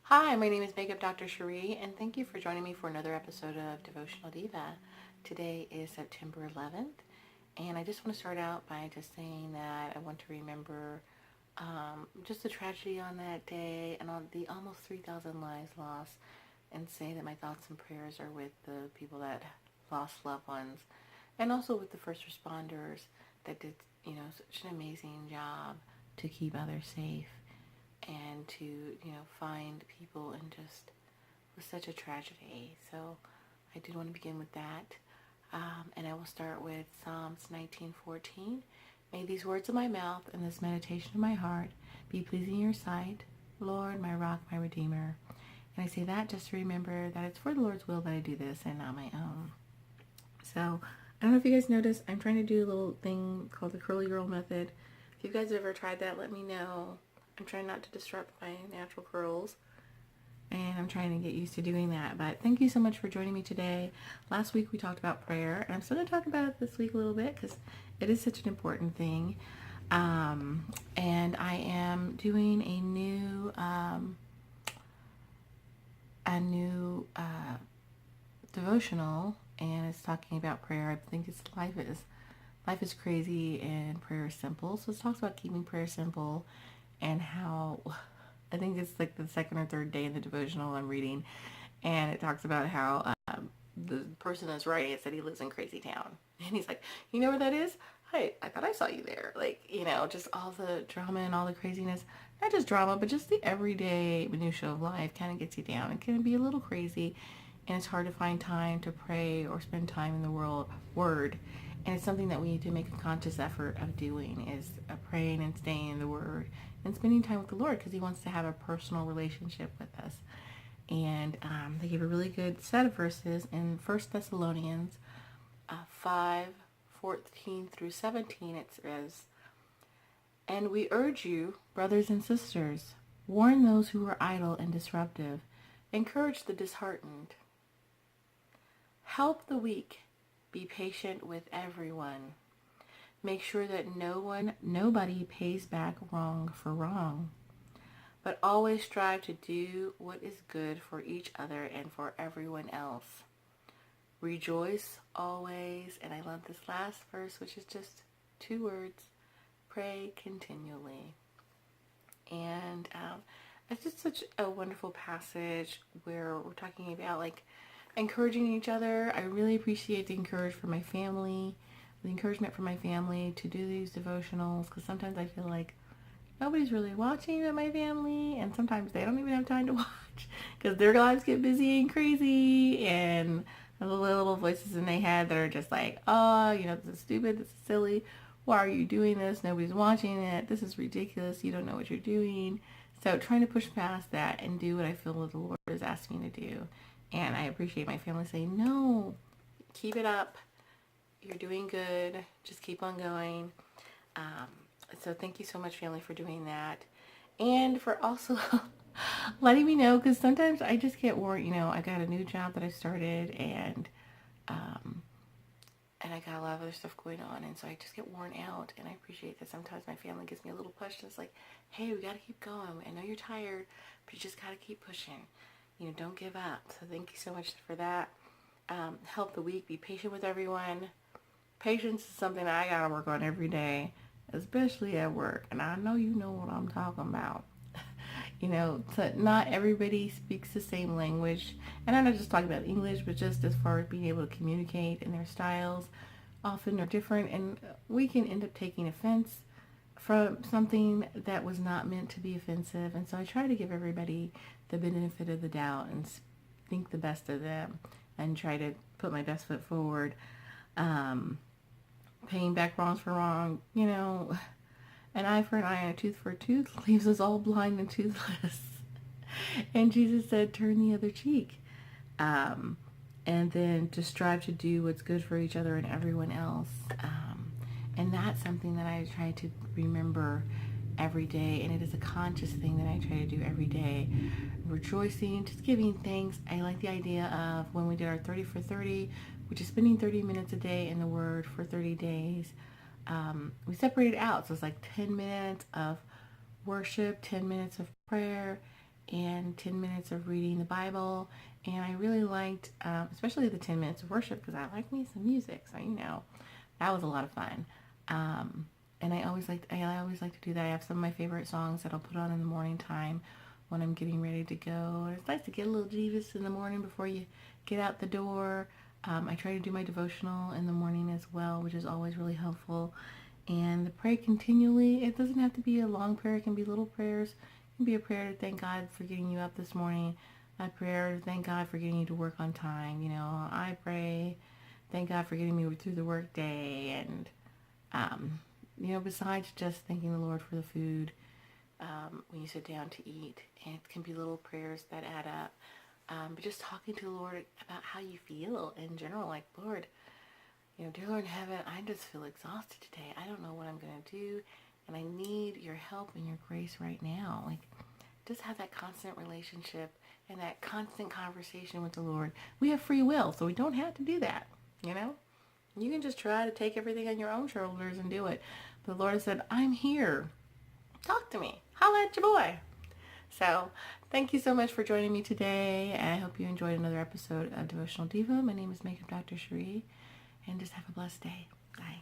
Hi, my name is Makeup Dr. Cherie, and thank you for joining me for another episode of Devotional Diva. Today is September 11th, and I just want to start out by just saying that I want to remember just the tragedy on that day and on the almost 3,000 lives lost, and say that my thoughts and prayers are with the people that lost loved ones, and also with the first responders that did, such an amazing job to keep others safe and to, find people in just with such a tragedy. So I did want to begin with that. And I will start with Psalms 19:14. May these words of my mouth and this meditation of my heart be pleasing in your sight, Lord, my rock, my redeemer. And I say that just to remember that it's for the Lord's will that I do this and not my own. So I don't know if you guys noticed, I'm trying to do a little thing called the curly girl method. If you guys have ever tried that, let me know. I'm trying not to disrupt my natural curls, and I'm trying to get used to doing that. But thank you so much for joining me today. Last week we talked about prayer, and I'm still going to talk about it this week a little bit because it is such an important thing. And I am doing a new devotional, and it's talking about prayer. I think it's life is crazy and prayer is simple. So it talks about keeping prayer simple and how I think it's like the second or third day in the devotional I'm reading, and it talks about how the person that's writing it said he lives in Crazy Town, and he's like, you know where that is? I thought I saw you there. Like, just all the drama and all the craziness, not just drama, but just the everyday minutia of life kind of gets you down. It can be a little crazy, and it's hard to find time to pray or spend time in the word. And it's something that we need to make a conscious effort of doing, is praying and staying in the Word and spending time with the Lord, because He wants to have a personal relationship with us. And they give a really good set of verses in 1 Thessalonians 5:14 through 17. It says, "And we urge you, brothers and sisters, warn those who are idle and disruptive, encourage the disheartened, help the weak, be patient with everyone. Make sure that nobody pays back wrong for wrong, but always strive to do what is good for each other and for everyone else. Rejoice always." And I love this last verse, which is just 2 words: pray continually. And it's just such a wonderful passage where we're talking about like encouraging each other. I really appreciate the encouragement from my family to do these devotionals, because sometimes I feel like nobody's really watching but my family, and sometimes they don't even have time to watch because their lives get busy and crazy, and the little voices in their head that are just like, oh, this is stupid, this is silly, why are you doing this, nobody's watching it, this is ridiculous, you don't know what you're doing. So trying to push past that and do what I feel that the Lord is asking me to do. And I appreciate my family saying, no, keep it up, you're doing good, just keep on going. So thank you so much, family, for doing that, and for also letting me know, because sometimes I just get worried. I got a new job that I started, and I got a lot of other stuff going on, and so I just get worn out. And I appreciate that sometimes my family gives me a little push, and it's like, hey, we gotta keep going. I know you're tired, but you just gotta keep pushing. Don't give up. So thank you so much for that. Help the weak, be patient with everyone. Patience is something that I gotta work on every day, especially at work. And I know you know what I'm talking about. So not everybody speaks the same language. And I'm not just talking about English, but just as far as being able to communicate, and their styles often are different. And we can end up taking offense from something that was not meant to be offensive. And so I try to give everybody the benefit of the doubt and think the best of them and try to put my best foot forward. Paying back wrongs for wrong, an eye for an eye and a tooth for a tooth leaves us all blind and toothless. And Jesus said, turn the other cheek. And then to strive to do what's good for each other and everyone else. And that's something that I try to remember every day. And it is a conscious thing that I try to do every day. Rejoicing, just giving thanks. I like the idea of when we did our 30 for 30, which is spending 30 minutes a day in the Word for 30 days. We separated out. So it's like 10 minutes of worship, 10 minutes of prayer, and 10 minutes of reading the Bible. And I really liked, especially the 10 minutes of worship, because I like me some music. So, that was a lot of fun. And I always like to do that. I have some of my favorite songs that I'll put on in the morning time when I'm getting ready to go. And it's nice to get a little Divas in the morning before you get out the door. I try to do my devotional in the morning as well, which is always really helpful. And pray continually. It doesn't have to be a long prayer. It can be little prayers. It can be a prayer to thank God for getting you up this morning. A prayer to thank God for getting you to work on time. I pray, thank God for getting me through the work day. And, besides just thanking the Lord for the food, when you sit down to eat, and it can be little prayers that add up. But just talking to the Lord about how you feel in general, like, Lord, dear Lord in heaven, I just feel exhausted today. I don't know what I'm going to do, and I need your help and your grace right now. Like, just have that constant relationship and that constant conversation with the Lord. We have free will, so we don't have to do that, You can just try to take everything on your own shoulders and do it. But the Lord said, I'm here. Talk to me. Holla at your boy. So, thank you so much for joining me today. I hope you enjoyed another episode of Devotional Diva. My name is Makeup Dr. Cherie, and just have a blessed day. Bye.